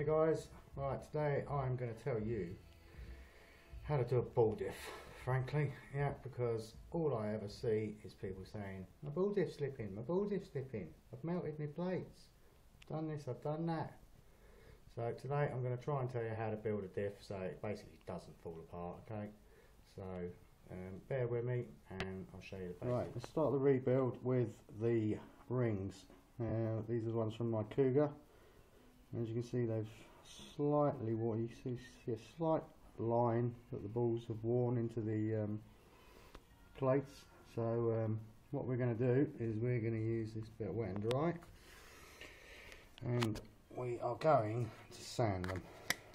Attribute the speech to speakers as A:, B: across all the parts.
A: guys, right, today I'm going to tell you how to do a ball diff, frankly, yeah, because all I ever see is people saying, my ball diff's slipping, my ball diff's slipping, I've melted my plates, I've done this, I've done that. So today I'm going to try and tell you how to build a diff so it basically doesn't fall apart, okay? So bear with me and I'll show you the basics. Right, let's start the rebuild with the rings. These are the ones from my Cougar. As you can see, they've slightly worn. You see a slight line that the balls have worn into the plates. So what we're going to do is we're going to use this bit of wet and dry, and we are going to sand them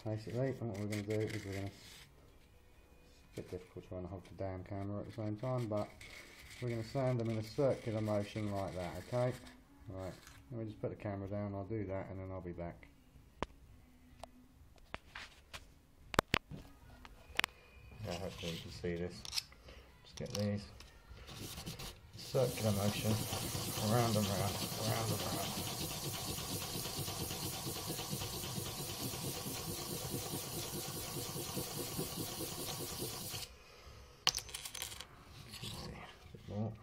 A: basically. And what we're going to do is we're going to, it's a bit difficult trying to hold the damn camera at the same time, but we're going to sand them in a circular motion like that, okay? Right, let me just put the camera down, I'll do that and then I'll be back. Yeah, hopefully you can see this. Just get these. Circular motion, around and round, around and round. A bit more.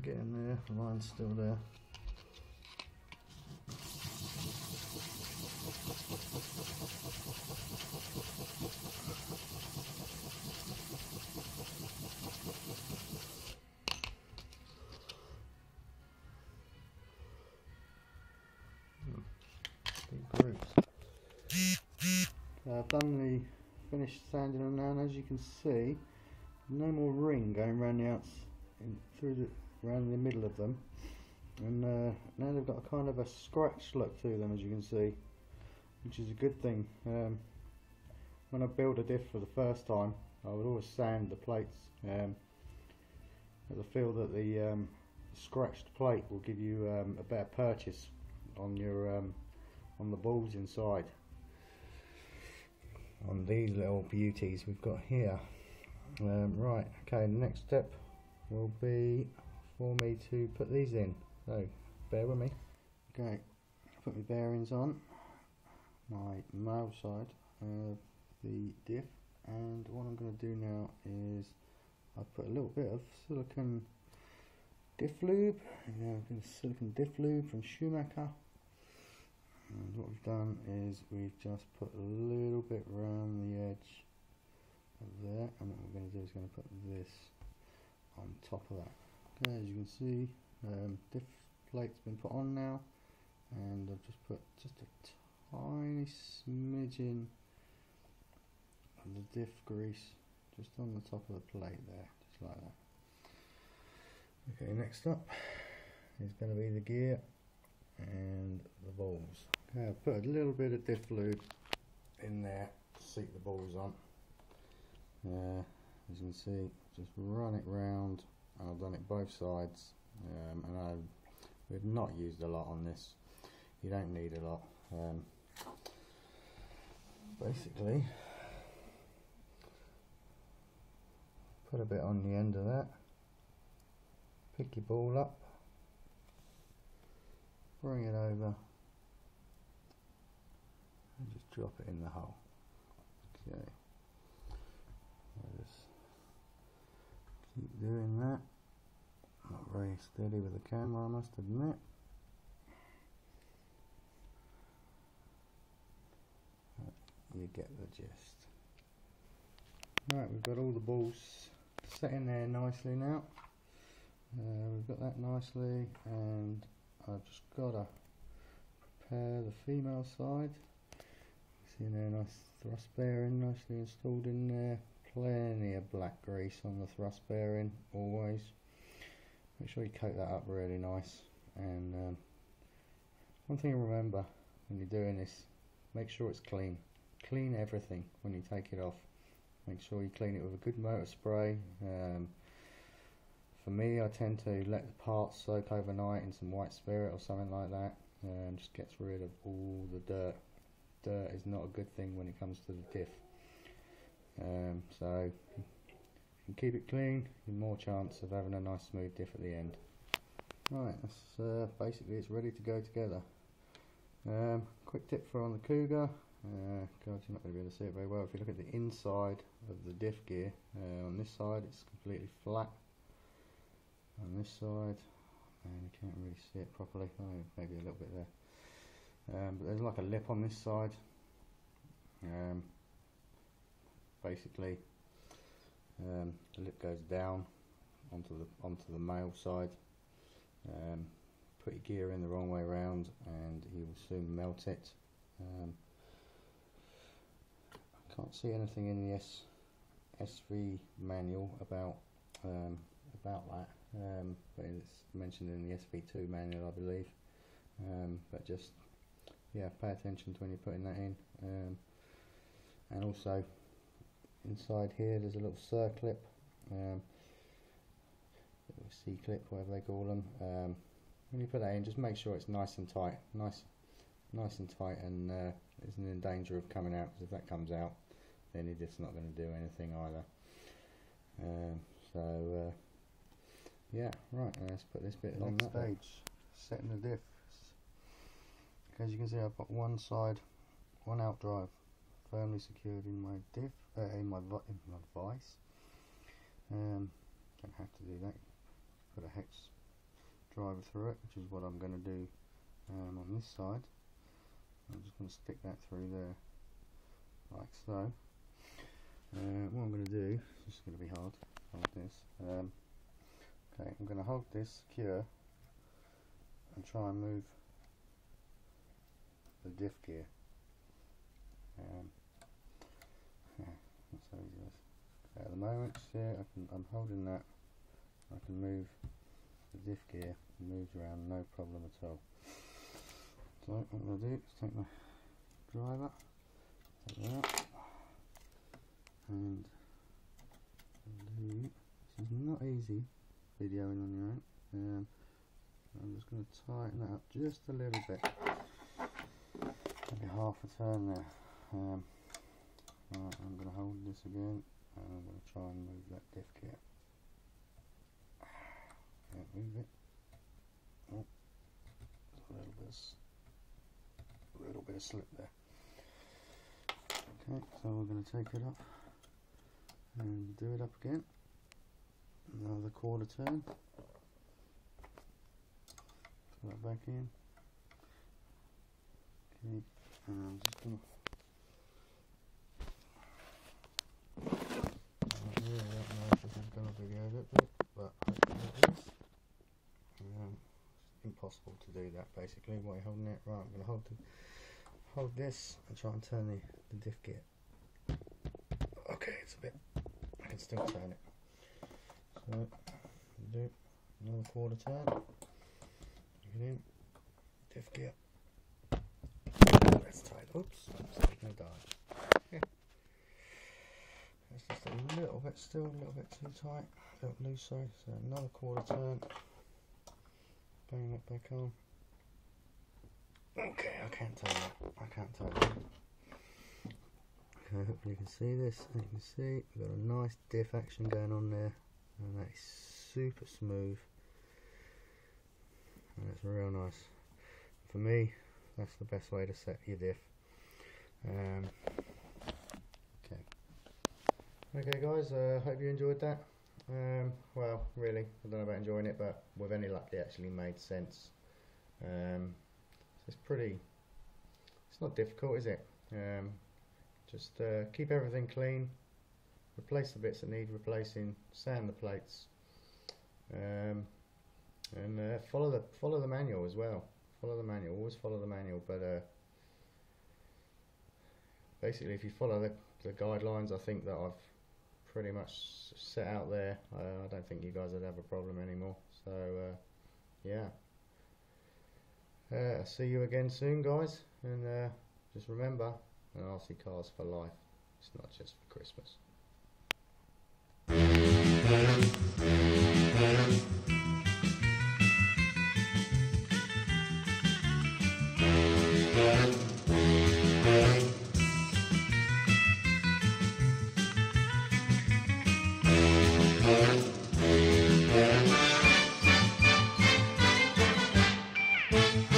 A: Get in there, the line's still there. Big grooves. I've done the finished sanding them now, and as you can see, no more ring going around the outside, around the middle of them, and now they've got a kind of a scratch look to them, as you can see, which is a good thing. When I build a diff for the first time, I would always sand the plates, as I feel that the scratched plate will give you a better purchase on your on the balls inside. On these little beauties we've got here. Right, okay, the next step will be for me to put these in, so bear with me. Okay, put my bearings on my male side of the diff, and what I'm going to do now is I've put a little bit of silicone diff lube, silicone diff lube from Schumacher, and what we've done is we've just put a little bit around the edge of there, and what we're going to do is going to put this on top of that. Okay, as you can see, diff plate's been put on now, and I've just put just a tiny smidgen of the diff grease just on the top of the plate there, just like that. Okay, next up is going to be the gear and the balls. Okay, I've put a little bit of diff lube in there to seat the balls on. As you can see, just run it round. I've done it both sides, and we've not used a lot on this. You don't need a lot. Basically, put a bit on the end of that, pick your ball up, bring it over, and just drop it in the hole. Okay. Just keep doing that. Not very steady with the camera, I must admit. You get the gist. Right, we've got all the balls set in there nicely now. We've got that nicely, and I've just got to prepare the female side. See there, nice thrust bearing nicely installed in there. Plenty of black grease on the thrust bearing, always. Make sure you coat that up really nice. And one thing to remember when you're doing this, make sure it's clean. Clean everything when you take it off. Make sure you clean it with a good motor spray. For me, I tend to let the parts soak overnight in some white spirit or something like that, and just gets rid of all the dirt. Dirt is not a good thing when it comes to the diff. So if you can keep it clean, you've more chance of having a nice smooth diff at the end. Right, that's basically it's ready to go together. Quick tip for on the Cougar. God, you're not going to be able to see it very well. If you look at the inside of the diff gear, on this side it's completely flat. On this side, and you can't really see it properly. Oh, maybe a little bit there. But there's like a lip on this side. Basically, the lip goes down onto the male side. Put your gear in the wrong way around, and you will soon melt it. I can't see anything in the SV manual about that, but it's mentioned in the SV2 manual, I believe. But just pay attention to when you're putting that in. And also inside here there's a little circlip, C-clip, whatever they call them. When you put that in, just make sure it's nice and tight, nice and tight, and isn't in danger of coming out, because if that comes out, then it's just not going to do anything either. Yeah, right, let's put this bit on that stage. Setting the diff. As you can see, I've got one side, one out drive firmly secured in my diff, in my vise. Don't have to do that. Put a hex driver through it, which is what I'm going to do on this side. I'm just going to stick that through there, like so. What I'm going to do, it's going to be hard, hold this. Okay, I'm going to hold this secure and try and move the diff gear. That's how easy it is. Okay, at the moment, see, I'm holding that. I can move the diff gear, it moves around no problem at all. So what I'm going to do is take my driver, take that out, and this is not easy videoing on your own. I'm just going to tighten that up just a little bit, maybe half a turn there. Right, I'm going to hold this again, and I'm going to try and move that diff gear. Can't move it. Oh, a little bit of slip there. Okay, so we're going to take it up and do it up again. Another quarter turn. Put that back in. Okay, and I'm just going to. I really don't know if this is going to video it, but hopefully it is. It's impossible to do that basically while you're holding it. Right, I'm going to hold this and try and turn the diff gear. Okay, it's a bit, I can still turn it. So, do another quarter turn, get in, diff gear. That's tight, oops, it's taking a dive. It's just a little bit, still a little bit too tight, a little loose, sorry. So another quarter turn, bang that back on. Okay, I can't turn that. Okay, hopefully you can see this. And you can see we've got a nice diff action going on there, and that is super smooth, and it's real nice. For me, that's the best way to set your diff. Okay guys, hope you enjoyed that. Well, really, I don't know about enjoying it, but with any luck it actually made sense. It's not difficult, is it? Just keep everything clean, replace the bits that need replacing, sand the plates, and follow the manual as well. Always follow the manual, but basically if you follow the guidelines I think that I've pretty much set out there, I don't think you guys would have a problem anymore. So yeah, I'll see you again soon guys, and just remember, an RC car's for life, it's not just for Christmas. Bye.